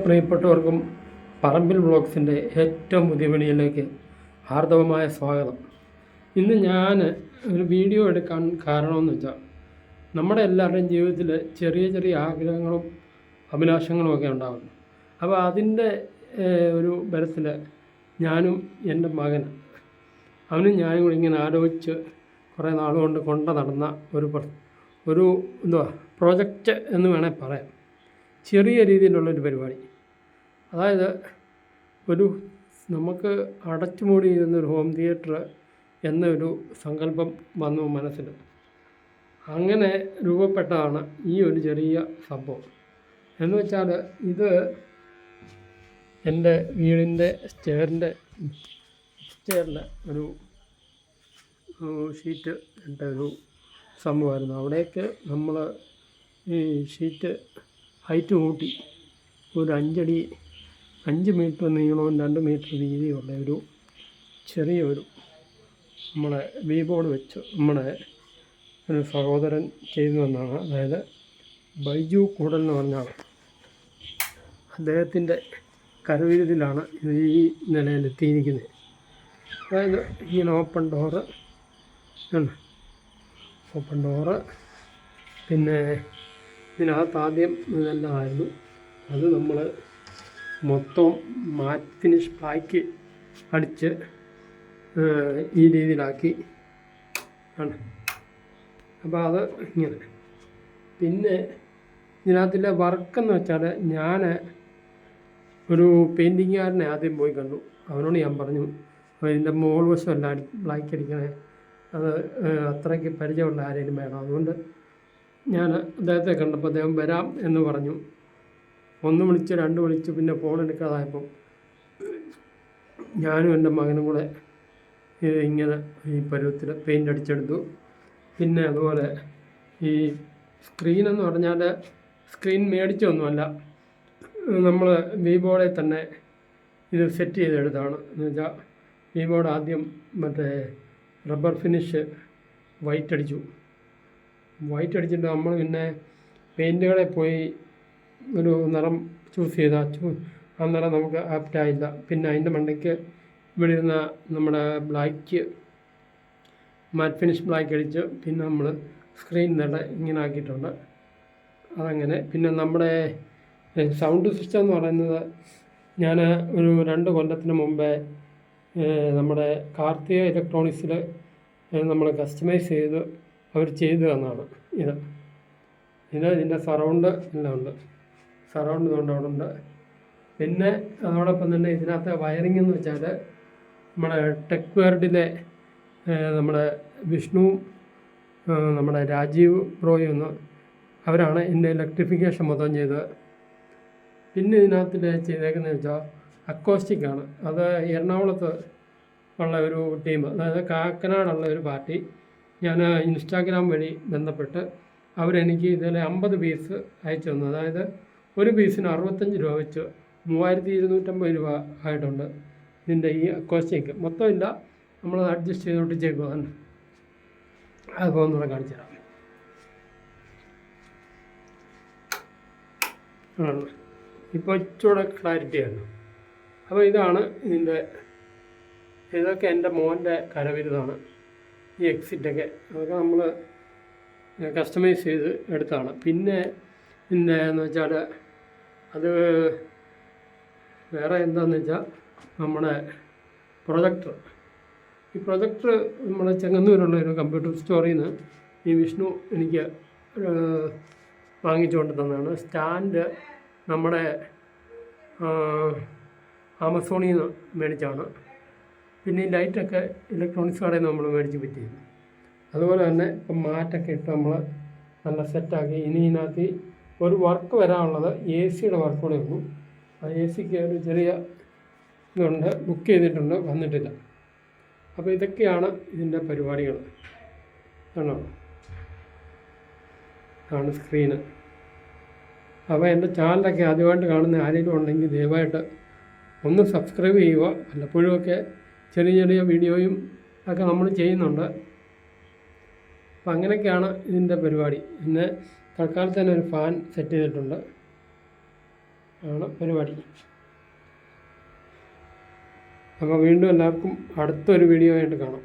പ്രിയപ്പെട്ടവർക്കും പറമ്പിൽ വ്ളോഗ്സിൻ്റെ ഏറ്റവും പുതിയ വീഡിയോയിലേക്ക് ഹാർദവമായ സ്വാഗതം. ഇന്ന് ഞാൻ ഒരു വീഡിയോ എടുക്കാൻ കാരണമെന്ന് വെച്ചാൽ നമ്മുടെ എല്ലാവരുടെയും ജീവിതത്തിൽ ചെറിയ ചെറിയ ആഗ്രഹങ്ങളും അഭിലാഷങ്ങളും ഒക്കെ ഉണ്ടാകുന്നു. അപ്പോൾ അതിൻ്റെ ഒരു ബലത്തിൽ ഞാനും എൻ്റെ മകൻ അവനും ഞാനും കൂടി ഇങ്ങനെ ആലോചിച്ച് കുറേ നാളുകൊണ്ട് നടന്ന ഒരു പ്രോജക്റ്റ് എന്ന് വേണേൽ പറയാം. ചെറിയ രീതിയിലുള്ളൊരു പരിപാടി. അതായത് നമുക്ക് അടച്ചുമൂടി ഇരുന്നൊരു ഹോം തിയേറ്റർ എന്നൊരു സങ്കല്പം വന്നു മനസ്സിൽ. അങ്ങനെ രൂപപ്പെട്ടതാണ് ഈ ഒരു ചെറിയ സംഭവം. എന്ന് വെച്ചാൽ ഇത് എൻ്റെ വീടിൻ്റെ സ്റ്റെയറിൽ ഒരു ഷീറ്റ് ഇട്ട ഒരു സംഭവമായിരുന്നു. അവിടേക്ക് നമ്മൾ ഈ ഷീറ്റ് ഹൈറ്റ് കൂട്ടി ഒരു 5 മീറ്റർ നീളവും 2 മീറ്റർ വീതിയുള്ള ഒരു ചെറിയൊരു നമ്മളെ ബോർഡ് വെച്ച് നമ്മുടെ ഒരു സഹോദരൻ ചെയ്തു തന്നാണ്. അതായത് ബൈജു കൂടൽ എന്ന് പറഞ്ഞാൽ അദ്ദേഹത്തിൻ്റെ കരവിരുതിലാണ് ഇത് ഈ നിലയിലെത്തിയിരിക്കുന്നത്. അതായത് ഇങ്ങനെ ഓപ്പൺ ഡോറ് പിന്നെ ഇതിനകത്ത് ആദ്യം ഇതെല്ലാം ആയിരുന്നു. അത് നമ്മൾ മൊത്തം മാറ്റ് ഫിനിഷ് പ്ലായ്ക്ക് അടിച്ച് ഈ രീതിയിലാക്കി ആണ്. അപ്പോൾ അത് ഇങ്ങനെ. പിന്നെ ഇതിനകത്തിലെ വർക്കെന്ന് വെച്ചാൽ ഞാൻ ഒരു പെയിൻറ്റിങ്ങുകാരനെ ആദ്യം പോയി കണ്ടു. അവനോട് ഞാൻ പറഞ്ഞു ഇതിൻ്റെ മോൾ വശമല്ല ബ്ലാക്ക് അടിക്കണേ, അത് അത്രയ്ക്ക് പരിചയമുള്ള ആരെങ്കിലും വേണം. അതുകൊണ്ട് ഞാൻ അദ്ദേഹത്തെ കണ്ടപ്പോൾ അദ്ദേഹം വരാം എന്ന് പറഞ്ഞു. 1 വിളിച്ച് 2 വിളിച്ച് പിന്നെ ഫോൺ എടുക്കാതായപ്പം ഞാനും എൻ്റെ മകനും കൂടെ ഇങ്ങനെ ഈ പരുവത്തിൽ പെയിൻ്റ് അടിച്ചെടുത്തു. പിന്നെ അതുപോലെ ഈ സ്ക്രീനെന്ന് പറഞ്ഞാൽ സ്ക്രീൻ മേടിച്ചൊന്നുമല്ല, നമ്മൾ ബോർഡിൽ തന്നെ ഇത് സെറ്റ് ചെയ്തെടുത്താണ്. എന്ന് വെച്ചാൽ ബോർഡ് ആദ്യം മറ്റേ റബ്ബർ ഫിനിഷ് വൈറ്റ് അടിച്ചിട്ട് നമ്മൾ പിന്നെ പെയിൻറ്റുകളെ പോയി ഒരു നിറം ചൂസ് ചെയ്താൽ ആ നിറം നമുക്ക് ആപ്റ്റായില്ല. പിന്നെ അതിൻ്റെ മണ്ടയ്ക്ക് ഇവിടെ ഇരുന്ന നമ്മുടെ മാറ്റ് ഫിനിഷ് ബ്ലാക്ക് അടിച്ച് പിന്നെ നമ്മൾ സ്ക്രീൻ തന്നെ ഇങ്ങനെ ആക്കിയിട്ടുണ്ട്. അതങ്ങനെ. പിന്നെ നമ്മുടെ സൗണ്ട് സിസ്റ്റം എന്ന് പറയുന്നത് ഞാൻ ഒരു 2 കൊല്ലത്തിന് മുമ്പേ നമ്മുടെ കാർത്തിക ഇലക്ട്രോണിക്സിൽ നമ്മൾ കസ്റ്റമൈസ് ചെയ്ത് അവർ ചെയ്തു തന്നാണ്. ഇതിൻ്റെ സറൗണ്ട് എല്ലാം ഉണ്ട്. സറൗണ്ട് കൊണ്ട് അവിടെ ഉണ്ട്. പിന്നെ അതോടൊപ്പം തന്നെ ഇതിനകത്ത് വയറിംഗ് എന്ന് വെച്ചാൽ നമ്മുടെ ടെക് വേർഡിലെ നമ്മുടെ വിഷ്ണുവും നമ്മുടെ രാജീവ് ബ്രോയും അവരാണ് ഇതിൻ്റെ ഇലക്ട്രിഫിക്കേഷൻ മൊത്തം ചെയ്തത്. പിന്നെ ഇതിനകത്തിൽ ചെയ്തേക്കുന്നത് വെച്ചാൽ അക്കോസ്റ്റിക്കാണ്. അത് എറണാകുളത്ത് ഉള്ള ഒരു ടീം, അതായത് കാക്കനാടുള്ള ഒരു പാർട്ടി. ഞാൻ ഇൻസ്റ്റാഗ്രാം വഴി ബന്ധപ്പെട്ട് അവരെനിക്ക് ഇതിൽ 50 പീസ് അയച്ചു തന്നു. അതായത് ഒരു പീസിന് 65 രൂപ വെച്ച് 3250 രൂപ ആയിട്ടുണ്ട് ഇതിൻ്റെ ഈ അക്കോസ്റ്റിക്ക്. മൊത്തമില്ല, നമ്മളത് അഡ്ജസ്റ്റ് ചെയ്തോട്ടിച്ചേക്കുക തന്നെ. അതിപ്പോൾ ഒന്നുകൂടെ കാണിച്ചു തരാം. ഇപ്പോൾ ഇച്ചിരി ക്ലാരിറ്റിയാണ്. അപ്പോൾ ഇതാണ് ഇതൊക്കെ എൻ്റെ മോൻ്റെ കരവിരുതാണ്. ഈ എക്സിറ്റൊക്കെ അതൊക്കെ നമ്മൾ കസ്റ്റമൈസ് ചെയ്ത് എടുത്താണ്. പിന്നെ എന്ന് വെച്ചാൽ അത് വേറെ എന്താണെന്ന് വെച്ചാൽ നമ്മുടെ ഈ പ്രൊജക്ടർ നമ്മുടെ ചെങ്ങന്നൂരുള്ള ഒരു കമ്പ്യൂട്ടർ സ്റ്റോറിൽ നിന്ന് ഈ വിഷ്ണു എനിക്ക് വാങ്ങിച്ചുകൊണ്ട് തന്നതാണ്. സ്റ്റാൻഡ് നമ്മുടെ ആമസോണിൽ നിന്ന് മേടിച്ചാണ്. പിന്നെ ഈ ലൈറ്റൊക്കെ ഇലക്ട്രോണിക്സ് കടയിൽ നിന്ന് നമ്മൾ മേടിച്ച് പറ്റിയിരുന്നു. അതുപോലെ തന്നെ ഇപ്പം മാറ്റൊക്കെ ഇട്ട് നമ്മൾ നല്ല സെറ്റാക്കി. ഇനി ഇതിനകത്ത് ഒരു വർക്ക് വരാനുള്ളത് AC-യുടെ വർക്ക് കൂടെ ഉള്ളൂ. ആ AC-ക്ക് ഒരു ചെറിയ ഇതുണ്ട്, ബുക്ക് ചെയ്തിട്ടുണ്ട്, വന്നിട്ടില്ല. അപ്പോൾ ഇതൊക്കെയാണ് ഇതിൻ്റെ പരിപാടികൾ. ആണ് സ്ക്രീന്. അപ്പോൾ എൻ്റെ ചാനലൊക്കെ ആദ്യമായിട്ട് കാണുന്ന ആരെങ്കിലും ഉണ്ടെങ്കിൽ ദയവായിട്ട് ഒന്ന് സബ്സ്ക്രൈബ് ചെയ്യുക. വല്ലപ്പോഴുമൊക്കെ ചെറിയ ചെറിയ വീഡിയോയും ഒക്കെ നമ്മൾ ചെയ്യുന്നുണ്ട്. അപ്പം അങ്ങനെയൊക്കെയാണ് ഇതിൻ്റെ പരിപാടി. പിന്നെ തൽക്കാലത്ത് തന്നെ ഒരു ഫാൻ സെറ്റ് ചെയ്തിട്ടുണ്ട്. ആണ് പരിപാടി. അപ്പോൾ വീണ്ടും എല്ലാവർക്കും അടുത്തൊരു വീഡിയോ ആയിട്ട് കാണാം.